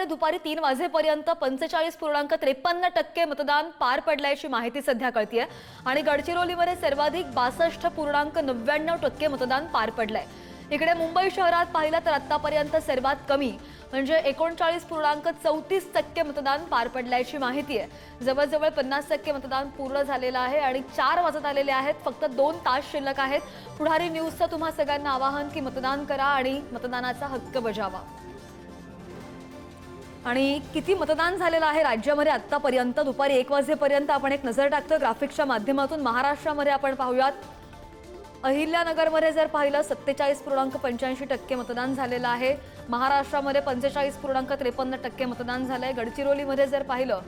राज्यामध्ये दुपारी 3 वाजेपर्यंत 45.53% मतदान पार पडल्याची माहिती सध्या कळतीये आणि गडचिरोलीमध्ये सर्वाधिक 62.99% मतदान पार पडलंय। इकडे मुंबई शहरात पाहिलं तर आतापर्यंत सर्वात कमी म्हणजे 39.34% मतदान पार पडल्याची माहिती आहे। जवळजवळ 50% मतदान पूर्ण झालेलं आहे आणि 4 वाजत आलेले आहेत। फक्त 2 तास शिल्लक आहेत। पुढारी न्यूजचं तुम्हा सगळ्यांना आवाहन की मतदान करा आणि मतदानाचा हक्क बजावा। आणि किती मतदान झालेलं आहे राज्यामध्ये आतापर्यंत दुपारी 1 वाजेपर्यंत आपण एक नजर टाकतो ग्राफिक्सच्या माध्यमातून। महाराष्ट्रामध्ये आपण पाहूयात, अहिल्यानगरमध्ये जर पाहिलं 47.85% मतदान झालेलं आहे। महाराष्ट्रामध्ये 45.53% मतदान झालंय। गडचिरोलीमध्ये जर पाहिलं